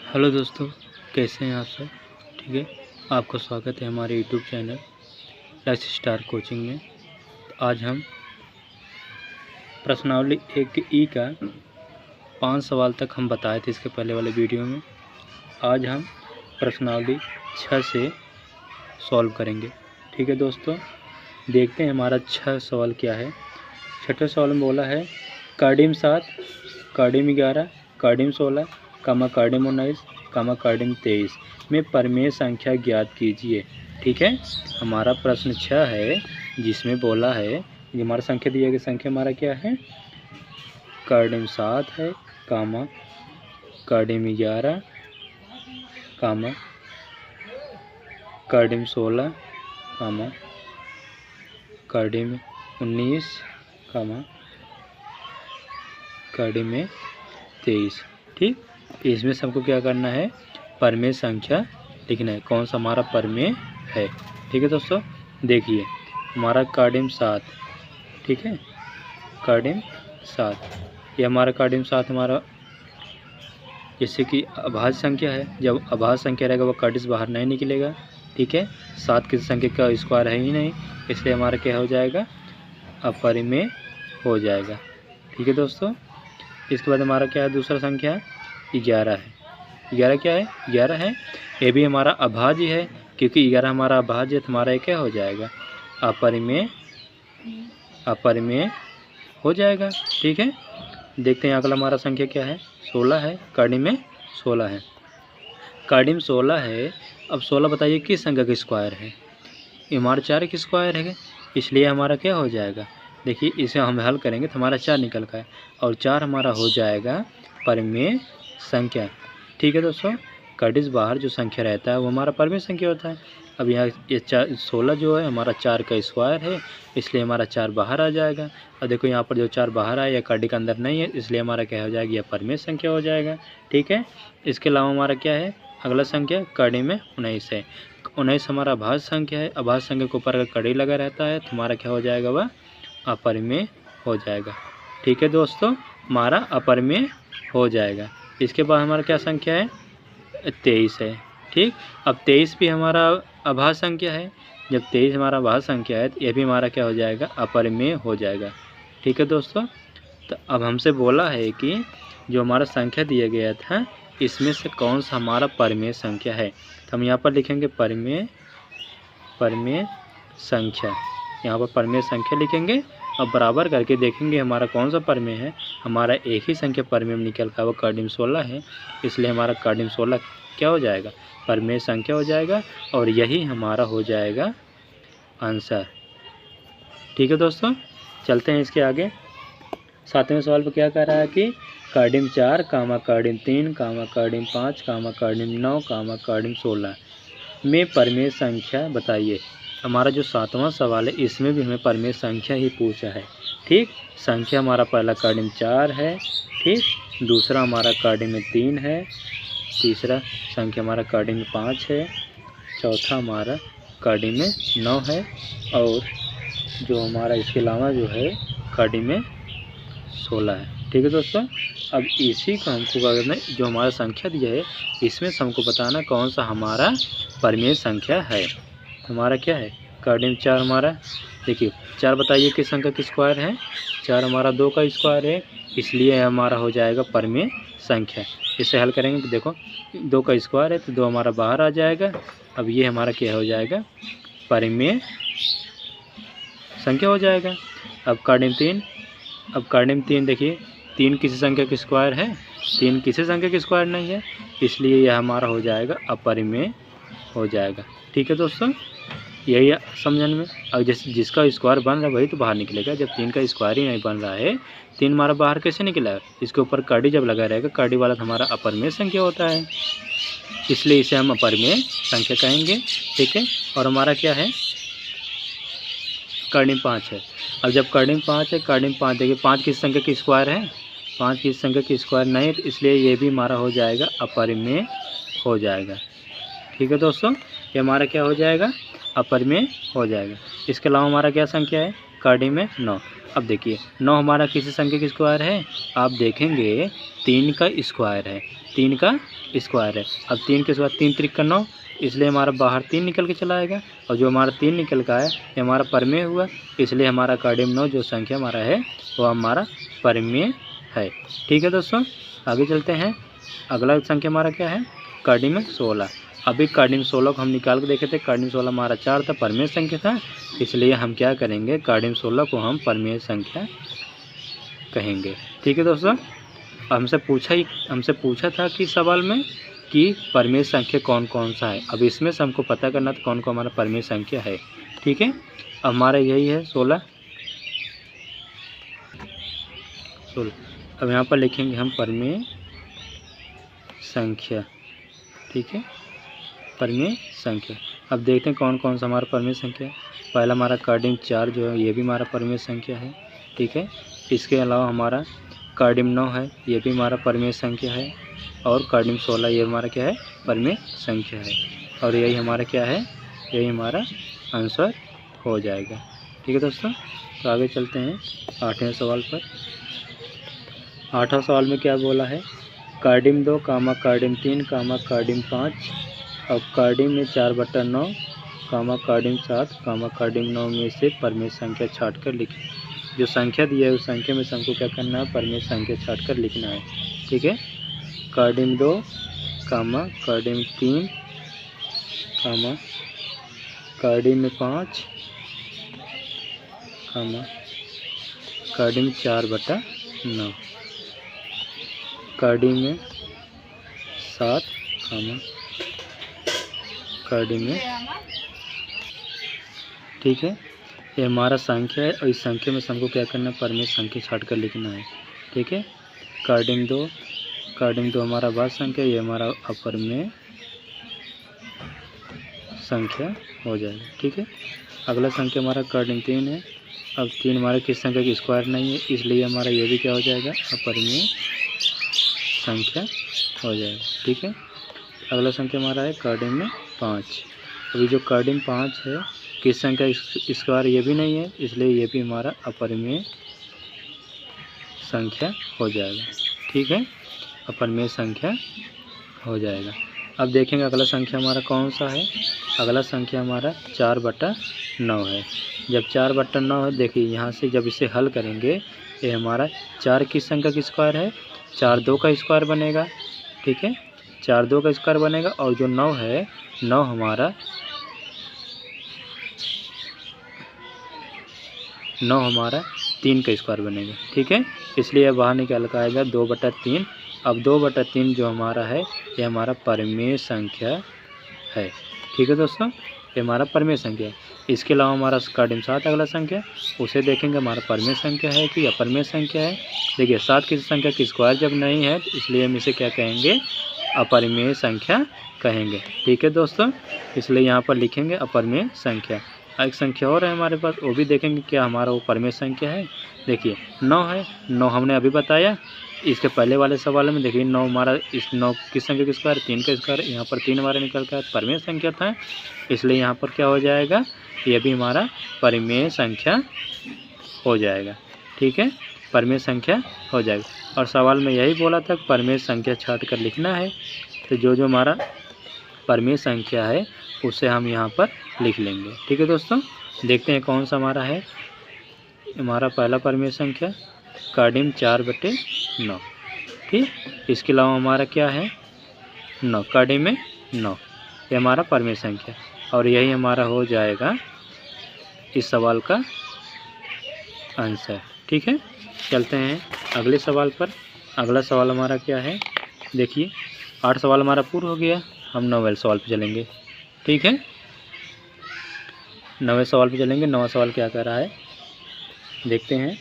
Hello दोस्तों, कैसे हैं आप सब? ठीक है, आपका स्वागत है हमारे YouTube channel life star coaching में। आज हम प्रश्नावली 1 ई का 5 सवाल तक हम बताए थे इसके पहले वाले वीडियो में। आज हम प्रश्नावली 6 से सॉल्व करेंगे। ठीक है दोस्तों, देखते हैं हमारा 6 सवाल क्या है। छठे सवाल में बोला है कार्डिम 7, कार्डिम 11, कार्डिम 16, कार्डिम 19, कार्डिम 23 में परमेय संख्या ज्ञात कीजिए। ठीक है, हमारा प्रश्न 6 है जिसमें बोला है, ये हमारा संख्या दिया गया, संख्या हमारा क्या है, कार्डिम 7 है, कार्डिम 11, कार्डिम 16, कार्डिम 19, कार्डिम 23। ठीक, इसमें सबको क्या करना है, परमेय संख्या लिखना है, कौन सा हमारा परमेय है। ठीक है दोस्तों, देखिए हमारा कार्डिम 7, ठीक है, कार्डिम 7, ये हमारा कार्डिम 7 हमारा जैसे कि अभाज्य संख्या है। जब अभाज्य संख्या रहेगा वो कार्डिस बाहर नहीं निकलेगा। ठीक है, 7 किसी संख्या का स्क्वायर है ही नहीं, इसलिए हमारा क्या हो जाएगा, अपरिमेय हो जाएगा। ठीक है दोस्तों, इसके बाद हमारा क्या है, दूसरा संख्या 11 है। 11 क्या है, 11 है, ये भी हमारा अभाज्य है, क्योंकि 11 हमारा अभाज्य है तो हमारा क्या हो जाएगा, अपरिमेय हो जाएगा। ठीक है, देखते हैं अगला हमारा संख्या क्या है, 16 है, कार्डिम में 16 है, कार्डिम 16 है। अब 16 बताइए किस संख्या का स्क्वायर है, ये हमारा 4 का स्क्वायर है, इसलिए हमारा क्या हो जाएगा, देखिए इसे हम हल करेंगे तो हमारा 4 निकल का है और 4 हमारा हो जाएगा परमेय संख्या। ठीक है दोस्तों, कार्डिस बाहर जो संख्या रहता है वो हमारा परमेय संख्या होता है। अब यहाँ ये 16 जो है हमारा 4 का स्क्वायर है, इसलिए हमारा 4 बाहर आ जाएगा। और देखो यहाँ पर जो 4 बाहर आया, कार्डी के अंदर नहीं है, इसलिए हमारा क्या हो जाएगा, यह परमेय संख्या हो जाएगा। ठीक है, इसके अलावा हमारा क्या है, अगला संख्या कार्डी में 19 है। 19 हमारा अभाज्य संख्या है, अभाज्य संख्या के ऊपर अगर कड़ी लगा रहता है तो हमारा क्या हो जाएगा, वह अपरिमेय हो जाएगा। ठीक है दोस्तों, हमारा अपरिमेय हो जाएगा। इसके बाद हमारा क्या संख्या है, 23 है। ठीक, अब 23 भी हमारा अभाज्य संख्या है, जब 23 हमारा अभाज्य संख्या है तो यह भी हमारा क्या हो जाएगा, अपरिमेय हो जाएगा। ठीक है दोस्तों, तो अब हमसे बोला है कि जो हमारा संख्या दिया गया था इसमें से कौन सा हमारा परमेय संख्या है। तो हम यहाँ पर लिखेंगे परमेय संख्या, यहाँ पर परमेय संख्या लिखेंगे और बराबर करके देखेंगे हमारा कौन सा परमेय है। हमारा एक ही संख्या परमेय में निकल का, वो कार्डिम 16 है, इसलिए हमारा कार्डिम 16 क्या हो जाएगा, परमेय संख्या हो जाएगा और यही हमारा हो जाएगा आंसर। ठीक है दोस्तों, चलते हैं इसके आगे। 7वें सवाल पर क्या कह रहा है कि कार्डिम 4, कार्डिम 3, कार्डिम 5, कार्डिम 9, कार्डिम 16 में परमेय संख्या बताइए। हमारा जो 7वां सवाल है इसमें भी हमें परमेय संख्या ही पूछा है। ठीक, संख्या हमारा पहला कार्डिम 4 है, ठीक, दूसरा हमारा कार्डिम में 3 है, तीसरा संख्या हमारा कार्डिम में 5 है, चौथा हमारा कार्डिम में 9 है और जो हमारा इसके अलावा जो है कार्डिम में 16 है। ठीक है दोस्तों, अब इसी को हमको क्या करना है, जो हमारा संख्या दिया है इसमें से हमको बताना कौन सा हमारा परमेय संख्या है। हमारा क्या है, कार्डिम 4 हमारा, देखिए 4 बताइए किस संख्या का स्क्वायर है, 4 हमारा 2 का स्क्वायर है, इसलिए हमारा हो जाएगा परमेय संख्या। इसे हल करेंगे तो देखो 2 का स्क्वायर है तो 2 हमारा बाहर आ जाएगा। अब ये हमारा क्या हो जाएगा, परमेय संख्या हो जाएगा। अब कार्डिम 3, देखिए 3 किसी संख्या का स्क्वायर है, 3 किसी संख्या का स्क्वायर नहीं है, इसलिए यह हमारा हो जाएगा अपरिमेय हो जाएगा। ठीक है दोस्तों, यही समझने में। अब जैसे जिसका स्क्वायर बन रहा है वही तो बाहर निकलेगा, जब 3 का स्क्वायर ही नहीं बन रहा है 3 हमारा बाहर कैसे निकला है, इसके ऊपर कार्डी जब लगा रहेगा, कार्डी वाला तो हमारा अपरिमेय संख्या होता है, इसलिए इसे हम अपरिमेय संख्या कहेंगे। ठीक है, और हमारा क्या है, कार्डिम 5 है। अब जब कार्डिम 5 है, कार्डिम 5 देखिए 5 किस संख्या की स्क्वायर है, 5 किस संख्या की स्क्वायर नहीं है, तो इसलिए ये भी हमारा हो जाएगा अपरिमेय हो जाएगा। ठीक है दोस्तों, ये हमारा क्या हो जाएगा, अपरिमेय हो जाएगा। इसके अलावा हमारा क्या संख्या है, कार्डिम में 9, अब देखिए 9 हमारा किसी संख्या की स्क्वायर है, आप देखेंगे 3 का स्क्वायर है, 3 का स्क्वायर है। अब 3 के स्क्वायर 3 त्रिक का 9, इसलिए हमारा बाहर 3 निकल के चला आएगा, और जो हमारा 3 निकल का है ये हमारा परमेय हुआ, इसलिए हमारा कार्डियम 9 जो संख्या हमारा है वो हमारा परमेय है। ठीक है दोस्तों, आगे चलते हैं। अगला संख्या हमारा क्या है, कार्डियम 16। अभी कार्डियम 16 को हम निकाल के देखे थे, कार्डियम 16 हमारा 4 था, परमेय संख्या था, इसलिए हम क्या करेंगे, कार्डियम 16 को हम परमेय संख्या कहेंगे। ठीक है दोस्तों, हमसे पूछा था कि सवाल में कि परमेय संख्या कौन कौन सा है। अब इसमें से हमको पता करना था कौन कौन हमारा परमेय संख्या है। ठीक है, अब हमारा यही है 16। अब यहाँ पर लिखेंगे हम परमेय संख्या। ठीक है, परमेय संख्या। अब देखते हैं कौन कौन सा हमारा परमेय संख्या है। पहला हमारा कार्डियम 4 जो है ये भी हमारा परमेय संख्या है। ठीक है, इसके अलावा हमारा कार्डियम 9 है, ये भी हमारा परमेय संख्या है, और कार्डियम 16 ये हमारा क्या है, परमेय संख्या है, और यही हमारा क्या है, यही हमारा आंसर हो जाएगा। ठीक है दोस्तों, तो आगे चलते हैं 8वें सवाल पर। 8वां सवाल में क्या बोला है, कार्डियम 2 कामा कार्डियम 3 कामा कार्डियम 5, अब कार्डियम में 4/9 कामा कार्डियम 7 कामा कार्डियम 9 में से परमेय संख्या छाट कर लिखें। जो संख्या दी है उस संख्या में से हमको क्या करना है, परमेय संख्या छाट कर लिखना है। ठीक है, कार्डियम 2 कामा कार्डियम 3 कामा कार्डियम में 5 कामा कार्डियम 4/9, कार्डियम में 7 कामा कार्डियम में। ठीक है, ये हमारा संख्या है, और इस संख्या में हमको क्या करना है, परमेय संख्या छाट कर लिखना है। ठीक है, कार्डियम 2 हमारा बाद संख्या, ये हमारा अपरमेय संख्या हो जाएगा। ठीक है, अगला संख्या हमारा कार्डियम 3 है। अब 3 हमारा किस संख्या की स्क्वायर नहीं है, इसलिए हमारा ये भी क्या हो जाएगा, अपरमेय संख्या हो जाएगा। ठीक है, अगला संख्या हमारा है कार्डियम में 5। अभी जो कार्डियम 5 है किस संख्या स्क्वायर ये भी नहीं है, इसलिए ये भी हमारा अपरमेय संख्या हो जाएगा। ठीक है, अपरमेय संख्या हो जाएगा। अब देखेंगे अगला संख्या हमारा कौन सा है। अगला संख्या हमारा 4/9 है। जब 4/9 है, देखिए यहाँ से जब इसे हल करेंगे, ये हमारा 4 किस संख्या की स्क्वायर है, 4 2 का स्क्वायर बनेगा। ठीक है, 4 2 का स्क्वायर बनेगा, और जो 9 है, 9 हमारा 3 का स्क्वायर बनेगा। ठीक है, इसलिए बाहर निकाल कर आएगा 2/3। अब 2/3 जो हमारा है ये हमारा परमेय संख्या है। ठीक है दोस्तों, ये हमारा परमेय संख्या है। इसके अलावा हमारा कार्डियम 7 अगला संख्या, उसे देखेंगे हमारा परमेय संख्या है कि अपरमेय संख्या है। देखिए 7 किसी संख्या की स्क्वायर जब नहीं है, तो इसलिए हम इसे क्या कहेंगे, अपरमेय संख्या कहेंगे। ठीक है दोस्तों, इसलिए यहाँ पर लिखेंगे अपरमेय संख्या। एक संख्या और है हमारे पास, वो भी देखेंगे क्या हमारा वो परमेय संख्या है। देखिए 9 है, 9 हमने अभी बताया। इसके पहले वाले सवाल में देखिए 9 हमारा, इस 9 किस संख्या का स्क्वायर, 3 का स्क्वायर, यहाँ पर 3 हमारे निकल कर परमेय संख्या था, इसलिए यहाँ पर क्या हो जाएगा, ये भी हमारा परमेय संख्या हो जाएगा। ठीक है, परमेय संख्या हो जाएगा। और सवाल में यही बोला था परमेय संख्या छाट कर लिखना है, तो जो जो हमारा परमेय संख्या है उसे हम यहाँ पर लिख लेंगे। ठीक है दोस्तों, देखते हैं कौन सा हमारा है। हमारा पहला परमेय संख्या कार्डियम 4/9। ठीक, इसके अलावा हमारा क्या है, 9, कार्डियम में 9, ये हमारा परमेय संख्या, और यही हमारा हो जाएगा इस सवाल का आंसर। ठीक है, चलते हैं अगले सवाल पर। अगला सवाल हमारा क्या है, देखिए 8 सवाल हमारा पूरा हो गया, हम 9वें सवाल पे चलेंगे। ठीक है, 9वें सवाल पे चलेंगे। 9वां सवाल क्या कर रहा है, देखते हैं।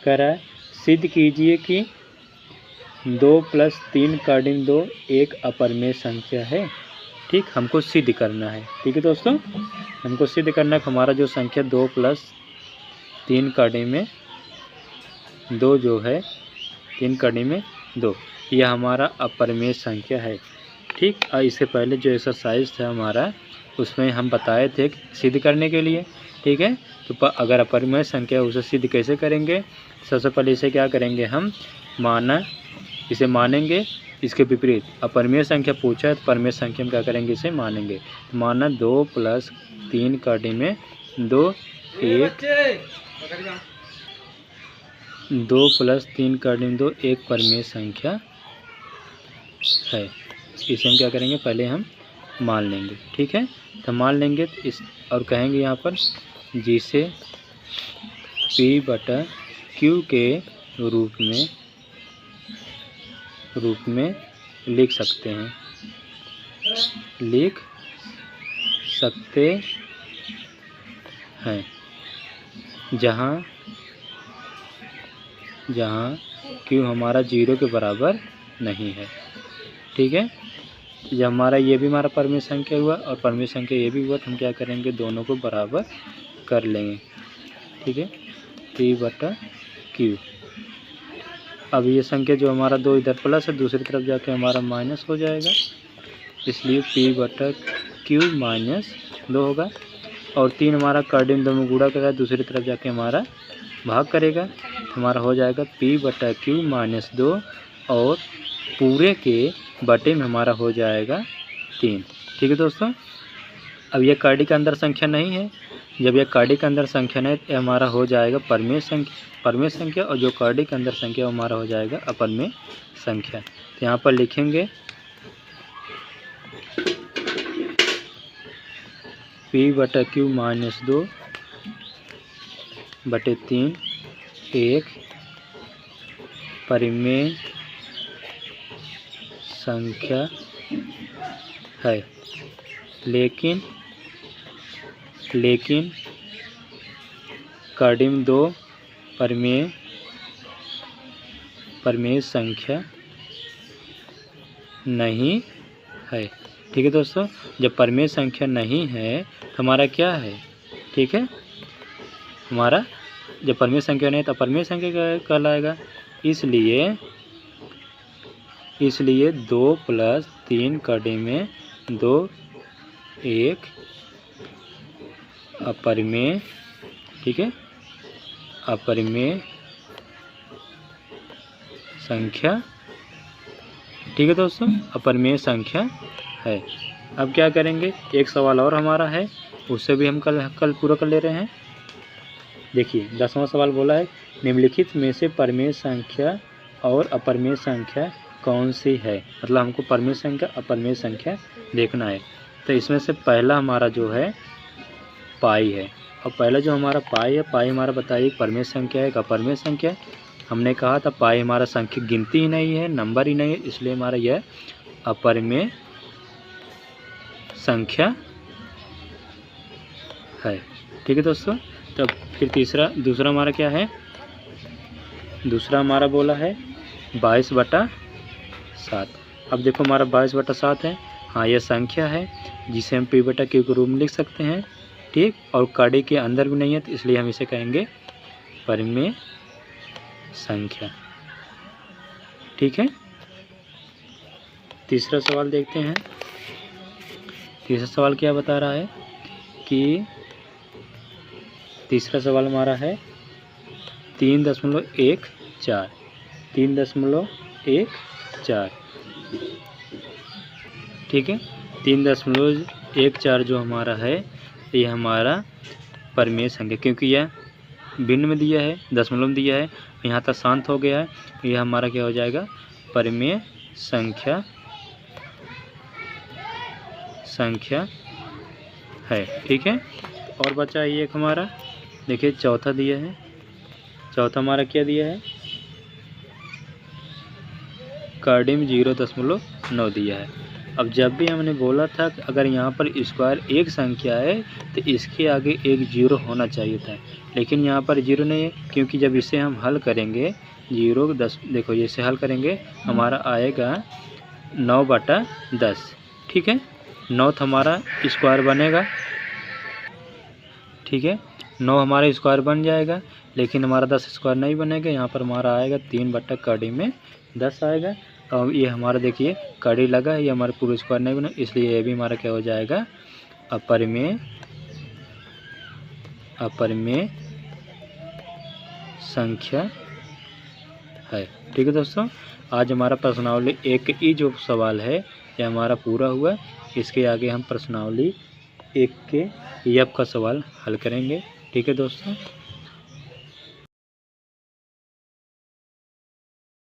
कह रहा है सिद्ध कीजिए कि 2 + 3 कार्डियम 2 एक अपरमेय संख्या है। ठीक, हमको सिद्ध करना है। ठीक है दोस्तों, हमको सिद्ध करना है कि हमारा जो संख्या 2 + 3 कार्डियम में 2 जो है, 3 कार्डियम में 2, यह हमारा अपरमेय संख्या है। ठीक, और इससे पहले जो एक्सरसाइज था हमारा, उसमें हम बताए थे सिद्ध करने के लिए ठीक है। तो अगर अपरिमेय संख्या उसे सिद्ध कैसे करेंगे? सबसे पहले इसे क्या करेंगे हम, इसे मानेंगे। इसके विपरीत अपरिमेय संख्या पूछा है तो परिमेय संख्या में क्या करेंगे, इसे मानेंगे। माना 2 + 3 कड़ी में 2 + 3 कड़ी में 2 एक परिमेय संख्या है। इसे हम क्या करेंगे, पहले हम मान लेंगे। ठीक है, तो मान लेंगे तो इस और कहेंगे यहाँ पर जिसे P/Q के रूप में लिख सकते हैं, जहाँ Q हमारा 0 के बराबर नहीं है। ठीक है, जब हमारा ये भी हमारा परिमेय संख्या हुआ और परिमेय संख्या ये भी हुआ तो हम क्या करेंगे, दोनों को बराबर कर लेंगे। ठीक है, P/Q। अब ये संख्या जो हमारा 2 इधर प्लस है, दूसरी तरफ जाके हमारा माइनस हो जाएगा, इसलिए P/Q -2 होगा। और 3 हमारा कड़ी में 2 में गुणा करेगा, दूसरी तरफ जाके हमारा भाग करेगा, तो हमारा हो जाएगा P/Q -2 और पूरे के बटे में हमारा हो जाएगा 3। ठीक है दोस्तों, अब यह कड़ी के अंदर संख्या नहीं है। जब यह कड़ी के अंदर संख्या नहीं तो हमारा हो जाएगा परिमेय संख्या, और जो कड़ी के अंदर संख्या वो हमारा हो जाएगा अपरिमेय संख्या। तो यहाँ पर लिखेंगे P/Q -2 बटे 3 एक परिमेय संख्या है, लेकिन कड़ी में 2 परिमेय संख्या नहीं है। ठीक है दोस्तों, जब परिमेय संख्या नहीं है तो हमारा क्या है, ठीक है, हमारा जब परिमेय संख्या नहीं है तो अपरिमेय संख्या कहलाएगा। इसलिए 2 + 3 कड़ी में 2 एक अपरिमेय, ठीक है, अपरिमेय संख्या। ठीक है दोस्तों, अपरिमेय संख्या है। अब क्या करेंगे, एक सवाल और हमारा है, उससे भी हम कल पूरा कर ले रहे हैं। देखिए 10वां सवाल बोला है, निम्नलिखित में से परिमेय संख्या और अपरिमेय संख्या कौन सी है। मतलब हमको परिमेय संख्या अपरिमेय संख्या देखना है। तो इसमें से पहला हमारा जो है पाई है, और पहला जो हमारा पाई है, पाई हमारा बताइए परिमेय संख्या है कि अपरिमेय संख्या है। हमने कहा था पाई हमारा संख्या गिनती ही नहीं है, नंबर ही नहीं है, इसलिए हमारा यह अपरिमेय संख्या है। ठीक है दोस्तों, तब फिर दूसरा हमारा क्या है, दूसरा हमारा बोला है 22/7। अब देखो हमारा 22/7 है, हाँ यह संख्या है जिसे हम P/Q के रूप में लिख सकते हैं। ठीक, और कड़ी के अंदर भी नहीं है तो इसलिए हम इसे कहेंगे परिमेय संख्या। ठीक है, तीसरा सवाल देखते हैं। तीसरा सवाल क्या बता रहा है कि तीसरा सवाल हमारा है 3.14। 3.14। ठीक है, 3.14 जो हमारा है ये हमारा परिमेय संख्या, क्योंकि यह भिन्न में दिया है, दशमलव में दिया है, यहाँ तक शांत हो गया है, यह हमारा क्या हो जाएगा, परिमेय संख्या है। ठीक है, और बचा ये एक हमारा, देखिए चौथा दिया है, चौथा हमारा क्या दिया है, कड़ी में 0.9 दिया है। अब जब भी हमने बोला था कि अगर यहाँ पर स्क्वायर एक संख्या है तो इसके आगे एक 0 होना चाहिए था, लेकिन यहाँ पर 0 नहीं है, क्योंकि जब इसे हम हल करेंगे 0 देखो इसे हल करेंगे हमारा आएगा 9/10। ठीक है, 9 हमारा स्क्वायर बनेगा। ठीक है, 9 हमारा स्क्वायर बन जाएगा, लेकिन हमारा 10 स्क्वायर नहीं बनेगा। यहाँ पर हमारा आएगा 3/कड़ी में 10 आएगा। और ये हमारा देखिए कड़ी लगा है, ये हमारा पूरा स्क्वायर नहीं बना, इसलिए ये भी हमारा क्या हो जाएगा, अपरिमेय अपरिमेय संख्या है। ठीक है दोस्तों, आज हमारा प्रश्नावली 1 जो सवाल है यह हमारा पूरा हुआ। इसके आगे हम प्रश्नावली 1 के एफ का सवाल हल करेंगे। ठीक है दोस्तों।